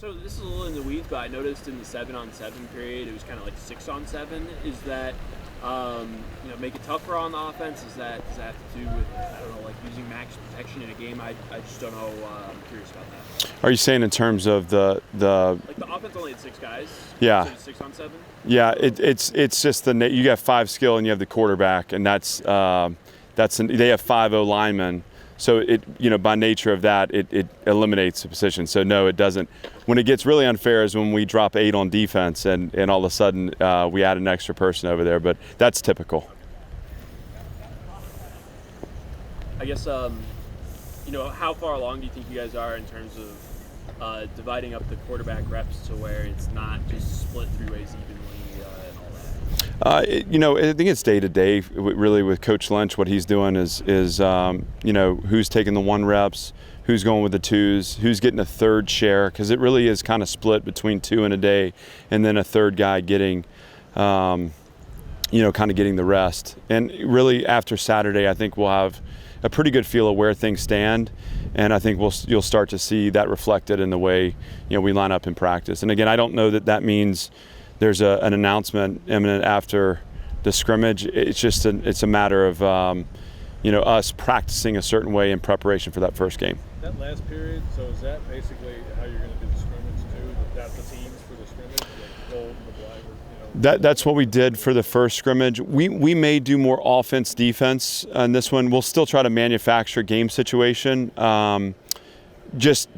So this is a little in the weeds, but I noticed in the 7-on-7 period, it was kind of like 6-on-7. Is that, make it tougher on the offense? Does that have to do with, I don't know, like using max protection in a game? I just don't know. I'm curious about that. Are you saying in terms of the like the offense only had 6 guys? Yeah. So 6-on-7? Yeah, it's just you got 5 skill and you have the quarterback, and they have 5 linemen. So by nature of that, it eliminates the position. So no, it doesn't. When it gets really unfair is when we drop 8 on defense and all of a sudden we add an extra person over there. But that's typical. I guess how far along do you think you guys are in terms of dividing up the quarterback reps to where it's not just split 3 ways evenly and all that? I think it's day to day. Really, with Coach Lynch, what he's doing is who's taking the 1 reps, who's going with the 2s, who's getting a 3rd share, because it really is kind of split between 2 in a day, and then a 3rd guy getting, kind of getting the rest. And really, after Saturday, I think we'll have a pretty good feel of where things stand, and I think you'll start to see that reflected in the way we line up in practice. And again, I don't know that means there's an announcement imminent after the scrimmage. It's just it's a matter of us practicing a certain way in preparation for that first game. That last period, so is that basically how you're going to do the scrimmage too? That's the teams for the scrimmage, like gold and the black? That's what we did for the first scrimmage. We may do more offense defense on this one. We'll still try to manufacture game situation. Just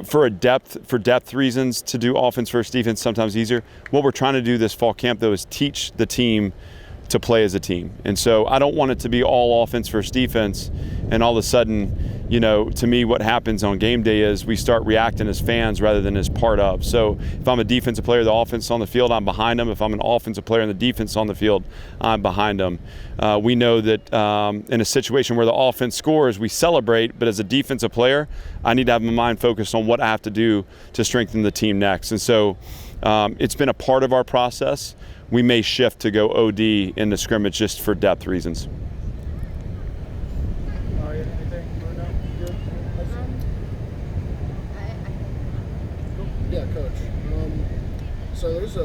for depth reasons, to do offense versus defense sometimes easier. What we're trying to do this fall camp though is teach the team to play as a team. And so I don't want it to be all offense versus defense, and all of a sudden, to me what happens on game day is we start reacting as fans rather than as part of. So if I'm a defensive player, the offense on the field, I'm behind them. If I'm an offensive player and the defense on the field, I'm behind them. We know that in a situation where the offense scores, we celebrate, but as a defensive player, I need to have my mind focused on what I have to do to strengthen the team next. And so it's been a part of our process. We may shift to go OD in the scrimmage just for depth reasons. Yeah, Coach. So there's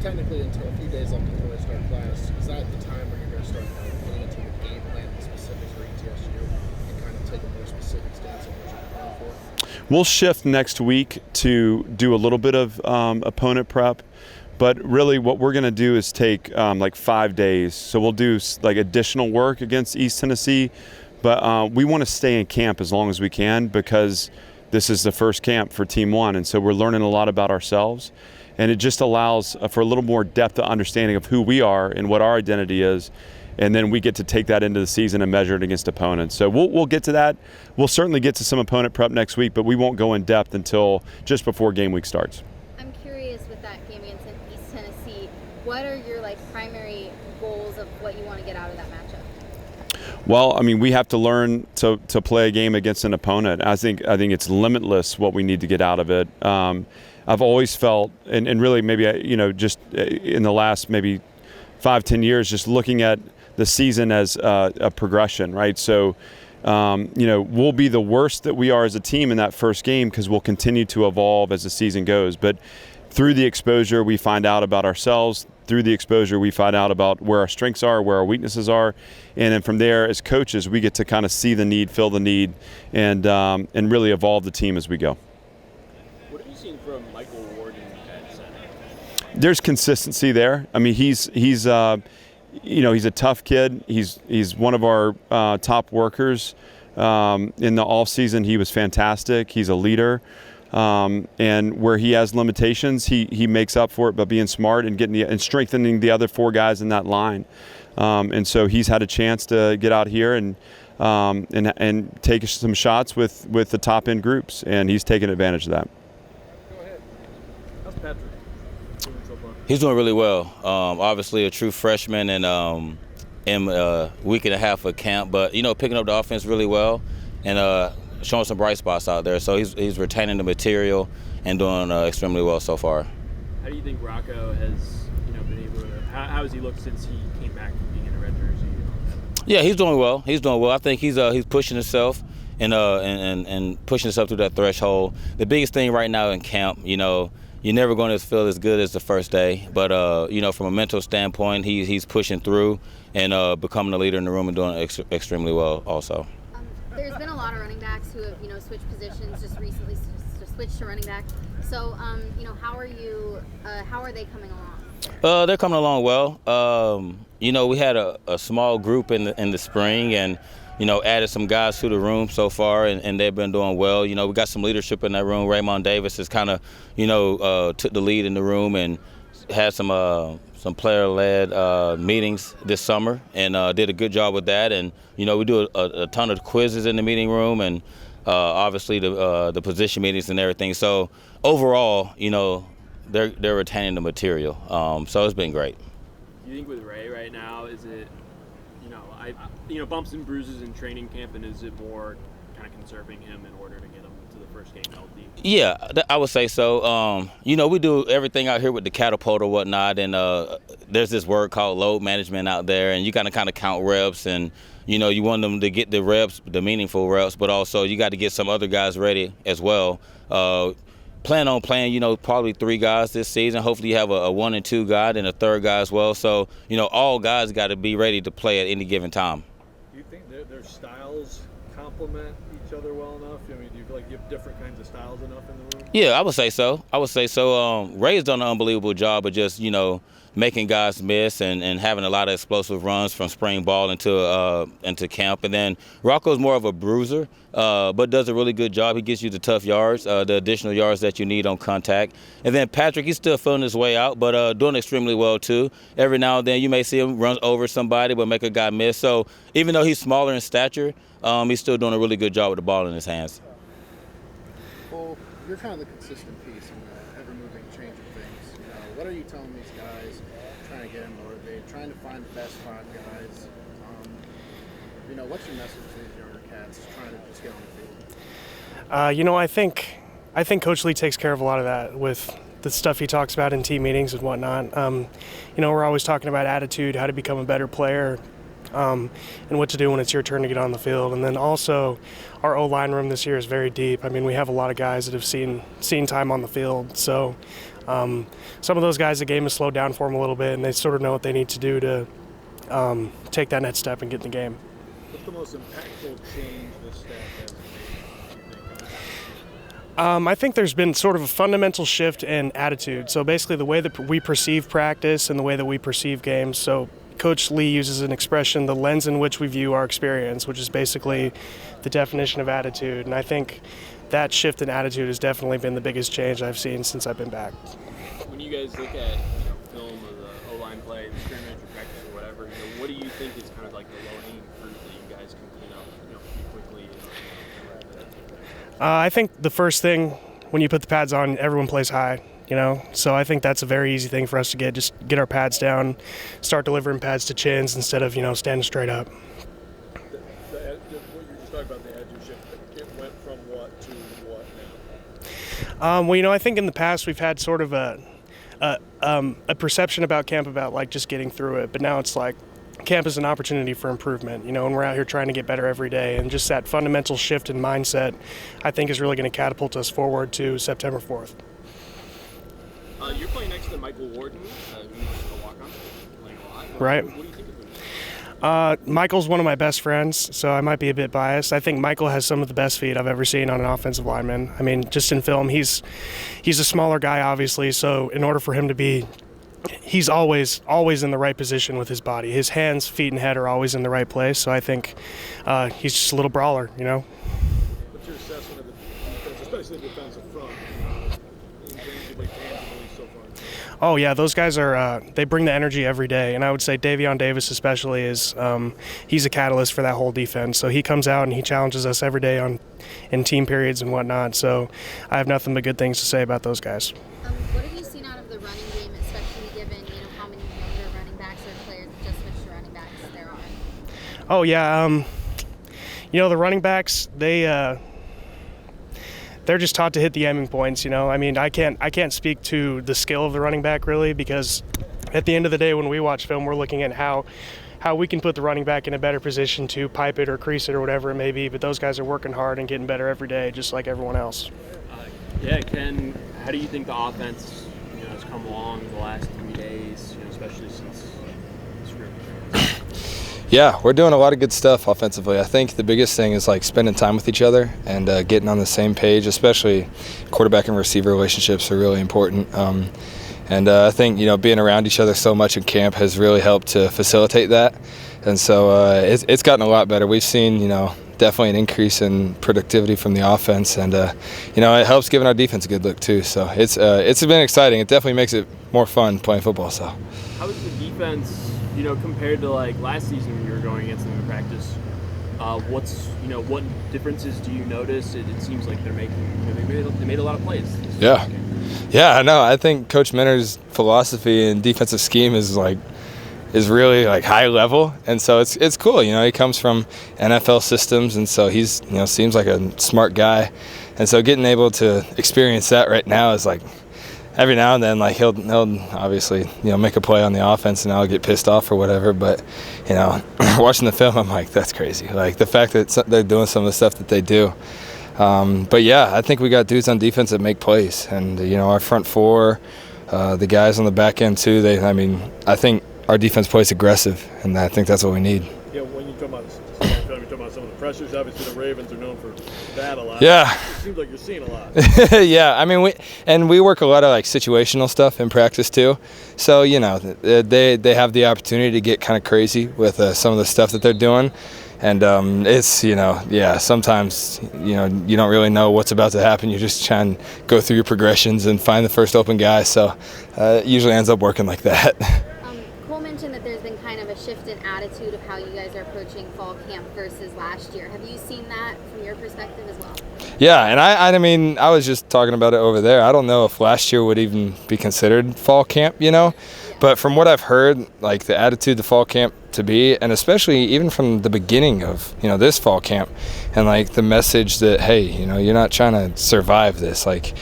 technically until a few days left until they start class. Is that the time where you're going to start getting into the game plan, the specifics for ETSU, and kind of take a more specific stance on what you're preparing for? We'll shift next week to do a little bit of opponent prep. But really what we're going to do is take 5 days. So we'll do additional work against East Tennessee. But we want to stay in camp as long as we can because this is the first camp for Team 1. And so we're learning a lot about ourselves. And it just allows for a little more depth of understanding of who we are and what our identity is. And then we get to take that into the season and measure it against opponents. So we'll get to that. We'll certainly get to some opponent prep next week, but we won't go in depth until just before game week starts. I'm curious with that game against East Tennessee, what are your primary goals of what you want to get out of that matchup? Well, we have to learn to play a game against an opponent. I think it's limitless what we need to get out of it. I've always felt, and really maybe just in the last maybe 5-10 years, just looking at the season as a progression, right? So, we'll be the worst that we are as a team in that first game because we'll continue to evolve as the season goes. But through the exposure, we find out about ourselves. Through the exposure, we find out about where our strengths are, where our weaknesses are. And then from there, as coaches, we get to kind of see the need, fill the need, and really evolve the team as we go. What have you seen from Michael Warden at center? There's consistency there. He's a tough kid. He's one of our top workers. In the off season, he was fantastic. He's a leader. And where he has limitations, he makes up for it by being smart and and strengthening the other 4 guys in that line. And so he's had a chance to get out here and take some shots with the top end groups, and he's taken advantage of that. Go ahead. How's Patrick doing so far? He's doing really well. Obviously a true freshman and in a week and a half of camp, but picking up the offense really well and showing some bright spots out there. So he's retaining the material and doing extremely well so far. How do you think Rocco has been able to? How has he looked since he came back from being in a red jersey? Yeah, he's doing well. I think he's pushing himself, and pushing us up through that threshold. The biggest thing right now in camp, you're never going to feel as good as the first day, but from a mental standpoint, he's pushing through and becoming a leader in the room and doing extremely well also. There's been a lot of running backs who have switched positions just recently, switched to running back. So how are they coming along? They're coming along well. We had a small group in the spring and added some guys to the room so far, and they've been doing well. We got some leadership in that room. Raymond Davis has kind of, took the lead in the room and had some player-led meetings this summer and did a good job with that. And, we do a ton of quizzes in the meeting room and obviously the position meetings and everything. So overall, they're retaining the material. So it's been great. Do you think with Ray right now, is it, bumps and bruises in training camp, and is it more kind of conserving him in order to get him to the first game healthy? Yeah, I would say so. We do everything out here with the catapult or whatnot, and there's this word called load management out there, and you got to kind of count reps, and you want them to get the reps, the meaningful reps, but also you got to get some other guys ready as well. Plan on playing, probably 3 guys this season. Hopefully you have a 1 and 2 guy and a 3rd guy as well. So, all guys got to be ready to play at any given time. Do you think their styles complement each other well enough? Do you feel like you have different kinds of styles enough in the room? Yeah, I would say so. Ray's done an unbelievable job of just, making guys miss and having a lot of explosive runs from spring ball into camp. And then Rocco's more of a bruiser, but does a really good job. He gets you the tough yards, the additional yards that you need on contact. And then Patrick, he's still filling his way out, but doing extremely well too. Every now and then you may see him run over somebody but make a guy miss. So even though he's smaller in stature, he's still doing a really good job with the ball in his hands. Well, you're kind of the consistent piece in the ever-moving change of things. What are you telling these guys, trying to get them motivated, trying to find the best 5 guys? What's your message to these younger cats trying to just get on the field? I think Coach Lee takes care of a lot of that with the stuff he talks about in team meetings and whatnot. We're always talking about attitude, how to become a better player, and what to do when it's your turn to get on the field. And then also, our O-line room this year is very deep. We have a lot of guys that have seen time on the field. So some of those guys, the game has slowed down for them a little bit, and they sort of know what they need to do to take that next step and get in the game. What's the most impactful change this staff has made? I think there's been sort of a fundamental shift in attitude. So basically the way that we perceive practice and the way that we perceive games. So Coach Lee uses an expression, the lens in which we view our experience, which is basically the definition of attitude. And I think that shift in attitude has definitely been the biggest change I've seen since I've been back. When you guys look at film of the O-line play, the scrimmage or practice or whatever, what do you think is kind of like the low-hanging fruit that you guys can clean up pretty quickly? I think the first thing when you put the pads on, everyone plays high. So I think that's a very easy thing for us to get. Just get our pads down, start delivering pads to chins instead of standing straight up. What you were just talking about, the attitude shift, it went from what to what now? I think in the past we've had sort of a perception about camp about like just getting through it, but now it's like camp is an opportunity for improvement, and we're out here trying to get better every day, and just that fundamental shift in mindset I think is really going to catapult us forward to September 4th. You're playing next to Michael Warden, who's a walk-on, playing a lot. Right. What do you think of him? Michael's one of my best friends, so I might be a bit biased. I think Michael has some of the best feet I've ever seen on an offensive lineman. Just in film, he's a smaller guy, obviously, so in order for him to be, he's always in the right position with his body. His hands, feet, and head are always in the right place, so I think he's just a little brawler, What's your assessment of the defense, especially the defensive front, intangibly, tangibly so far? Oh yeah, those guys are. They bring the energy every day, and I would say Davion Davis especially is. He's a catalyst for that whole defense. So he comes out and he challenges us every day in team periods and whatnot. So I have nothing but good things to say about those guys. What have you seen out of the running game, especially given how many younger running backs or players that just switched to running backs there are? Oh yeah, the running backs they're just taught to hit the aiming points. I can't speak to the skill of the running back really, because at the end of the day when we watch film we're looking at how how we can put the running back in a better position to pipe it or crease it or whatever it may be. But those guys are working hard and getting better every day, just like everyone else. Ken, how do you think the offense has come along the last 3 days, especially since scrimmage? Yeah, we're doing a lot of good stuff offensively. I think the biggest thing is like spending time with each other and getting on the same page, especially quarterback and receiver relationships are really important. And I think, being around each other so much in camp has really helped to facilitate that. And so it's gotten a lot better. We've seen, definitely an increase in productivity from the offense. And, it helps giving our defense a good look too. So it's been exciting. It definitely makes it more fun playing football. So how is the defense, compared to like last season when you were going against them in practice? What differences do you notice? It seems like they're making, they made a lot of plays. Yeah, I know. I think Coach Minter's philosophy and defensive scheme is really like high level, and so it's cool. He comes from NFL systems, and so he's seems like a smart guy, and so getting able to experience that right now is like every now and then like he'll obviously make a play on the offense and I'll get pissed off or whatever, but watching the film I'm like, that's crazy. Like the fact that they're doing some of the stuff that they do. But yeah, I think we got dudes on defense that make plays, and our front four, the guys on the back end too. I think our defense plays aggressive, and I think that's what we need. Yeah, when you talk about you're talking about some of the pressures. Obviously, the Ravens are known for that a lot. Yeah, it seems like you're seeing a lot. Yeah, we work a lot of like situational stuff in practice too. So they have the opportunity to get kind of crazy with some of the stuff that they're doing. And it's, sometimes, you don't really know what's about to happen. You just try and go through your progressions and find the first open guy. So it usually ends up working like that. Cole mentioned that there's been kind of a shift in attitude of how you guys are approaching fall camp versus last year. Have you seen that from your perspective as well? Yeah, and I was just talking about it over there. I don't know if last year would even be considered fall camp, But from what I've heard, like the attitude the fall camp to be, and especially even from the beginning of this fall camp, and like the message that hey, you're not trying to survive this. Like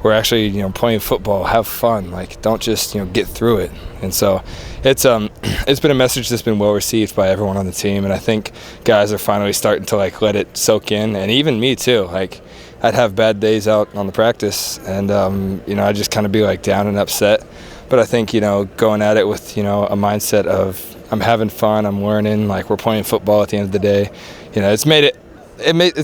we're actually playing football, have fun. Like don't just get through it. And so it's been a message that's been well received by everyone on the team, and I think guys are finally starting to like let it soak in, and even me too. Like I'd have bad days out on the practice, and I'd just kind of be like down and upset. But I think, going at it with, a mindset of I'm having fun, I'm learning, like we're playing football at the end of the day. It's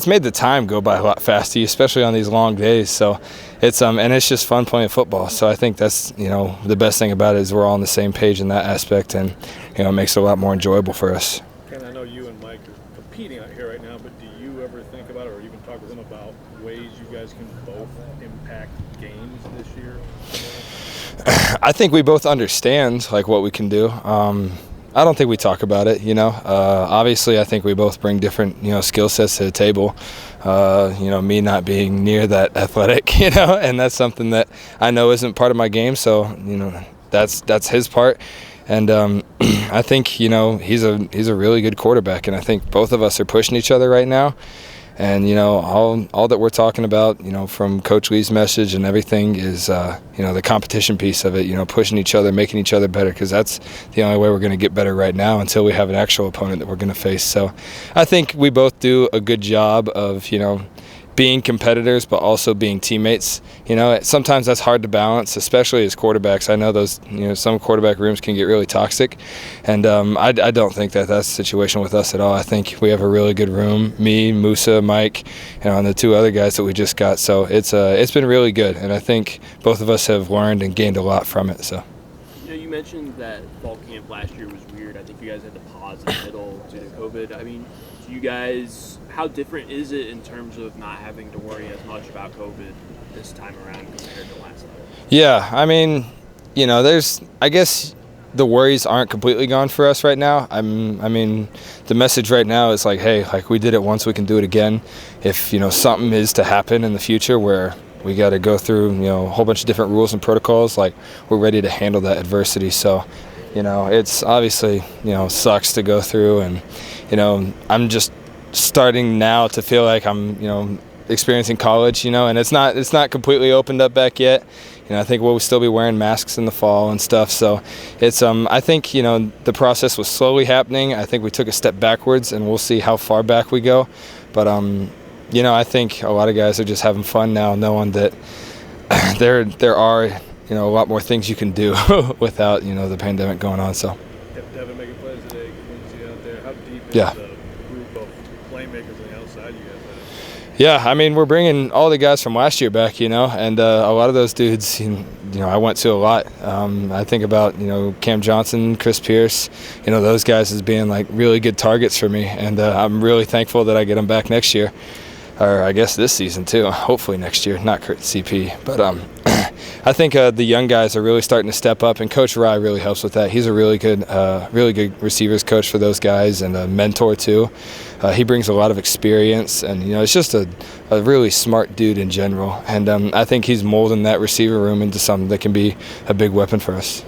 made the time go by a lot faster, especially on these long days. So it's and it's just fun playing football. So I think that's, the best thing about it is we're all on the same page in that aspect, and, it makes it a lot more enjoyable for us. Ken, I know you and Mike are competing out here right now, but do you ever think about it or even talk with them about ways you guys can both impact games this year? I think we both understand like what we can do. I don't think we talk about it, Obviously, I think we both bring different, skill sets to the table. Me not being near that athletic, and that's something that I know isn't part of my game. So, that's his part. And I think, he's a really good quarterback, and I think both of us are pushing each other right now. And, all that we're talking about, from Coach Lee's message and everything is, the competition piece of it, pushing each other, making each other better, because that's the only way we're going to get better right now until we have an actual opponent that we're going to face. So I think we both do a good job of, being competitors but also being teammates. Sometimes that's hard to balance, especially as quarterbacks. I know those, some quarterback rooms can get really toxic, and I don't think that's the situation with us at all. I think we have a really good room, me, Musa, Mike, and the two other guys that we just got. So it's been really good, and I think both of us have learned and gained a lot from it. So. You mentioned that fall camp last year was weird. I think you guys had to pause in the middle due to COVID. I mean, do you guys, how different is it in terms of not having to worry as much about COVID this time around compared to last time? Yeah, I mean, I guess the worries aren't completely gone for us right now. I mean, the message right now is like, hey, like we did it once, we can do it again. If, something is to happen in the future where we got to go through, a whole bunch of different rules and protocols, like we're ready to handle that adversity. So, it's obviously, sucks to go through, and, I'm just starting now to feel like I'm, experiencing college, and it's not completely opened up back yet. I think we'll still be wearing masks in the fall and stuff. So it's I think the process was slowly happening. I think we took a step backwards, and we'll see how far back we go. But I think a lot of guys are just having fun now, knowing that there are a lot more things you can do without the pandemic going on. So. Devin making plays today. Quincy out there. How deep is Yeah. the group of playmakers on the outside you guys have? Yeah, I mean, we're bringing all the guys from last year back, and a lot of those dudes, I went to a lot. I think about, Cam Johnson, Chris Pierce, those guys as being like really good targets for me, and I'm really thankful that I get them back next year, or I guess this season too. Hopefully next year, not CP, but I think the young guys are really starting to step up, and Coach Rye really helps with that. He's a really good receivers coach for those guys, and a mentor too. He brings a lot of experience, and it's just a really smart dude in general. And I think he's molding that receiver room into something that can be a big weapon for us.